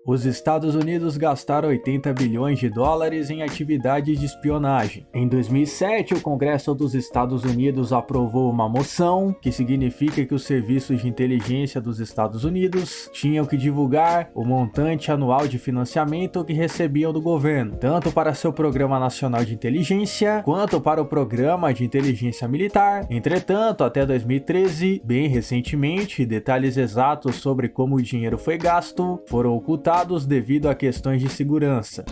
Os Estados Unidos gastaram 80 bilhões de dólares em atividades de espionagem. Em 2007, o Congresso dos Estados Unidos aprovou uma moção que significa que os serviços de inteligência dos Estados Unidos tinham que divulgar o montante anual de financiamento que recebiam do governo, tanto para seu Programa Nacional de Inteligência quanto para o Programa de Inteligência Militar. Entretanto, até 2013, bem recentemente, detalhes exatos sobre como o dinheiro foi gasto foram ocultados devido a questões de segurança.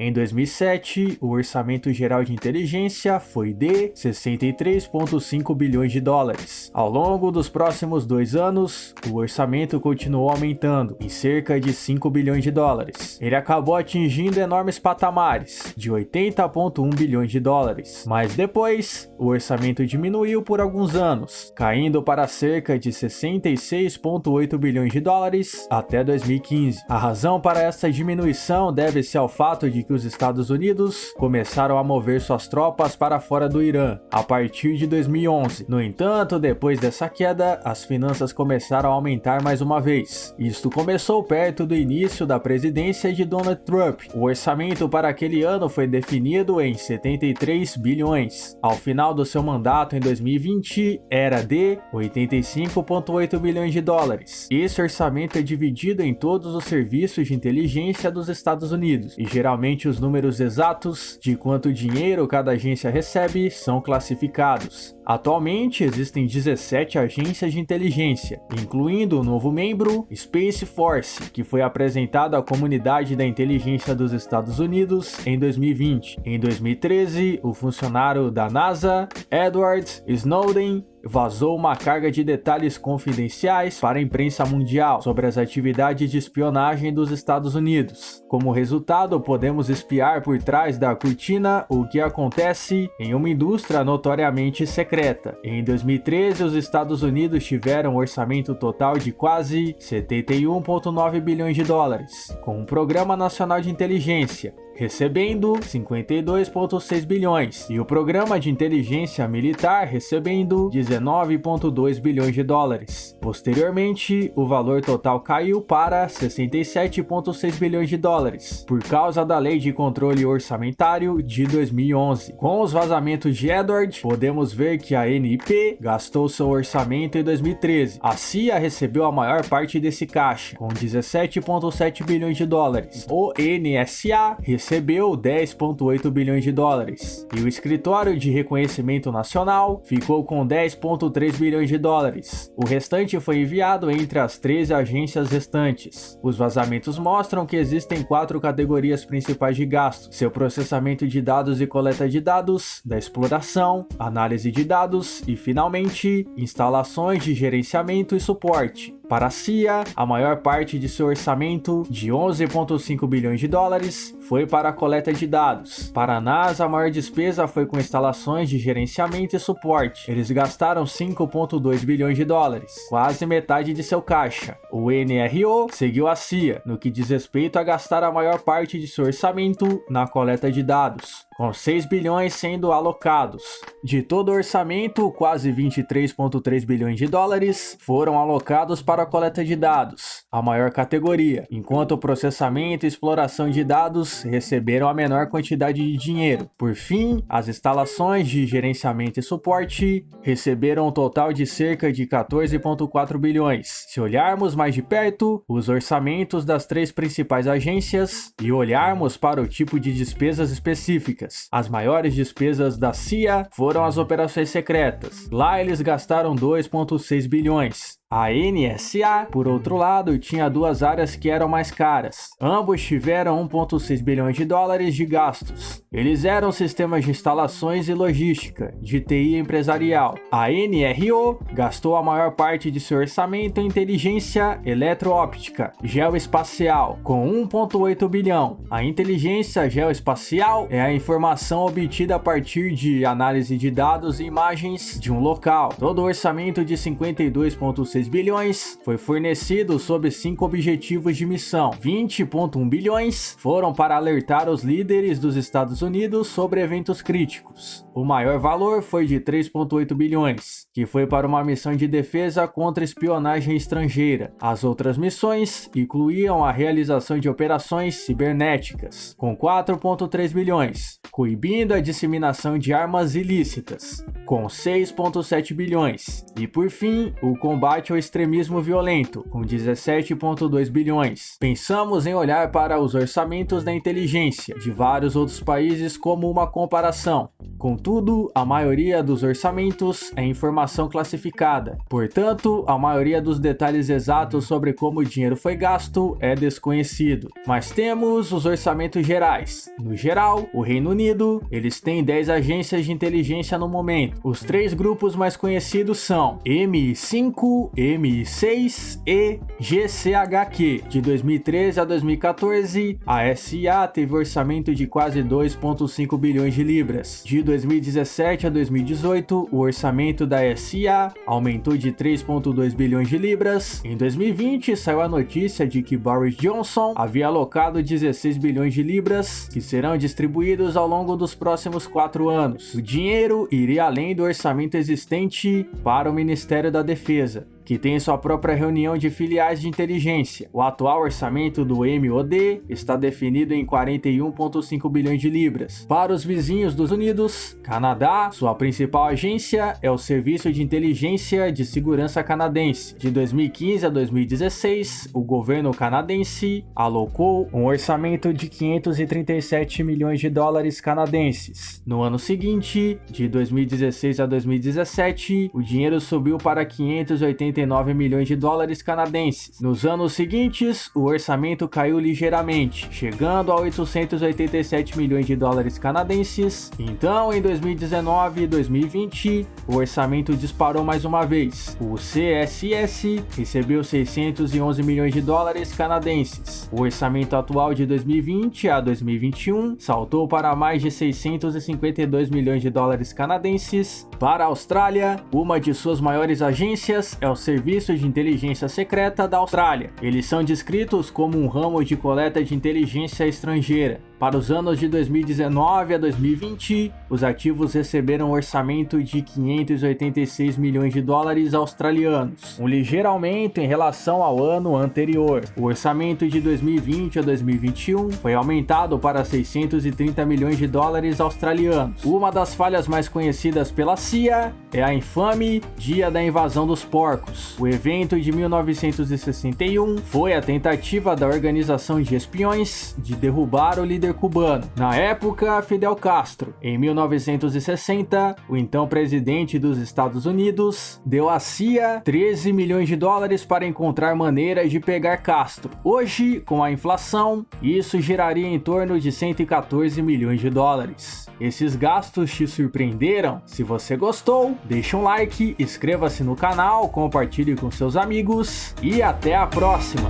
Em 2007, o orçamento geral de inteligência foi de 63,5 bilhões de dólares. Ao longo dos próximos 2 anos, o orçamento continuou aumentando em cerca de 5 bilhões de dólares. Ele acabou atingindo enormes patamares de 80,1 bilhões de dólares. Mas depois, o orçamento diminuiu por alguns anos, caindo para cerca de 66,8 bilhões de dólares até 2015. A razão para essa diminuição deve-se ao fato de que os Estados Unidos começaram a mover suas tropas para fora do Irã a partir de 2011. No entanto, depois dessa queda, as finanças começaram a aumentar mais uma vez. Isto começou perto do início da presidência de Donald Trump. O orçamento para aquele ano foi definido em 73 bilhões. Ao final do seu mandato em 2020, era de 85,8 bilhões de dólares. Esse orçamento é dividido em todos os serviços de inteligência dos Estados Unidos e geralmente os números exatos de quanto dinheiro cada agência recebe são classificados. Atualmente existem 17 agências de inteligência, incluindo o novo membro Space Force, que foi apresentado à comunidade da inteligência dos Estados Unidos em 2020. Em 2013, o funcionário da NASA, Edward Snowden, vazou uma carga de detalhes confidenciais para a imprensa mundial sobre as atividades de espionagem dos Estados Unidos. Como resultado, podemos espiar por trás da cortina o que acontece em uma indústria notoriamente secreta. Em 2013, os Estados Unidos tiveram um orçamento total de quase 71,9 bilhões de dólares, com um Programa Nacional de Inteligência, recebendo 52,6 bilhões, e o Programa de Inteligência Militar recebendo 19,2 bilhões de dólares. Posteriormente, o valor total caiu para 67,6 bilhões de dólares, por causa da Lei de Controle Orçamentário de 2011. Com os vazamentos de Edward, podemos ver que a ANP gastou seu orçamento em 2013. A CIA recebeu a maior parte desse caixa, com 17,7 bilhões de dólares. O NSA recebeu 10,8 bilhões de dólares, e o Escritório de Reconhecimento Nacional ficou com 10,3 bilhões de dólares. O restante foi enviado entre as 13 agências restantes. Os vazamentos mostram que existem 4 categorias principais de gastos: seu processamento de dados e coleta de dados, da exploração, análise de dados e, finalmente, instalações de gerenciamento e suporte. Para a CIA, a maior parte de seu orçamento, de 11,5 bilhões de dólares, foi para a coleta de dados. Para a NASA, a maior despesa foi com instalações de gerenciamento e suporte. Eles gastaram 5,2 bilhões de dólares, quase metade de seu caixa. O NRO seguiu a CIA, no que diz respeito a gastar a maior parte de seu orçamento na coleta de dados, com 6 bilhões sendo alocados. De todo o orçamento, quase 23,3 bilhões de dólares foram alocados para a coleta de dados, a maior categoria, enquanto o processamento e exploração de dados receberam a menor quantidade de dinheiro. Por fim, as instalações de gerenciamento e suporte receberam um total de cerca de 14,4 bilhões. Se olharmos mais de perto os orçamentos das 3 principais agências e olharmos para o tipo de despesas específicas, as maiores despesas da CIA foram as operações secretas. Lá eles gastaram 2,6 bilhões. A NSA, por outro lado, tinha 2 áreas que eram mais caras. Ambos tiveram 1,6 bilhões de dólares de gastos. Eles eram sistemas de instalações e logística, de TI empresarial. A NRO gastou a maior parte de seu orçamento em inteligência eletroóptica geoespacial, com 1,8 bilhão. A inteligência geoespacial é a informação informação obtida a partir de análise de dados e imagens de um local. Todo o orçamento de 52,6 bilhões foi fornecido sob 5 objetivos de missão. 20,1 bilhões foram para alertar os líderes dos Estados Unidos sobre eventos críticos. O maior valor foi de 3,8 bilhões, que foi para uma missão de defesa contra espionagem estrangeira. As outras missões incluíam a realização de operações cibernéticas, com 4,3 bilhões, coibindo a disseminação de armas ilícitas, com 6,7 bilhões, e por fim, o combate ao extremismo violento, com 17,2 bilhões. Pensamos em olhar para os orçamentos da inteligência de vários outros países como uma comparação. Contudo, a maioria dos orçamentos é informação classificada. Portanto, a maioria dos detalhes exatos sobre como o dinheiro foi gasto é desconhecido. Mas temos os orçamentos gerais. No geral, o Reino Unido, eles têm 10 agências de inteligência no momento. Os 3 grupos mais conhecidos são MI5, MI6 e GCHQ. De 2013 a 2014, a SA teve orçamento de quase 2,5 bilhões de libras. De 2017 a 2018, o orçamento da SA aumentou de 3,2 bilhões de libras. Em 2020, saiu a notícia de que Boris Johnson havia alocado 16 bilhões de libras, que serão distribuídos ao longo dos próximos 4 anos. O dinheiro iria além do orçamento existente para o Ministério da Defesa, que tem sua própria reunião de filiais de inteligência. O atual orçamento do MOD está definido em 41,5 bilhões de libras. Para os vizinhos dos Unidos, Canadá, sua principal agência é o Serviço de Inteligência de Segurança Canadense. De 2015 a 2016, o governo canadense alocou um orçamento de 537 milhões de dólares canadenses. No ano seguinte, de 2016 a 2017, o dinheiro subiu para 589 milhões de dólares canadenses. Nos anos seguintes, o orçamento caiu ligeiramente, chegando a 887 milhões de dólares canadenses. Então, em 2019 e 2020, o orçamento disparou mais uma vez. O CSS recebeu 611 milhões de dólares canadenses. O orçamento atual de 2020 a 2021 saltou para mais de 652 milhões de dólares canadenses. Para a Austrália, uma de suas maiores agências é o Serviço de Inteligência Secreta da Austrália. Eles são descritos como um ramo de coleta de inteligência estrangeira. Para os anos de 2019 a 2020, os ativos receberam um orçamento de 586 milhões de dólares australianos, um ligeiro aumento em relação ao ano anterior. O orçamento de 2020 a 2021 foi aumentado para 630 milhões de dólares australianos. Uma das falhas mais conhecidas pela CIA é a infame Dia da Invasão dos Porcos. O evento de 1961 foi a tentativa da organização de espiões de derrubar o líder cubano, na época Fidel Castro. Em 1960, o então presidente dos Estados Unidos deu à CIA 13 milhões de dólares para encontrar maneiras de pegar Castro. Hoje, com a inflação, isso geraria em torno de 114 milhões de dólares. Esses gastos te surpreenderam? Se você gostou, deixa um like, inscreva-se no canal, compartilhe com seus amigos e até a próxima!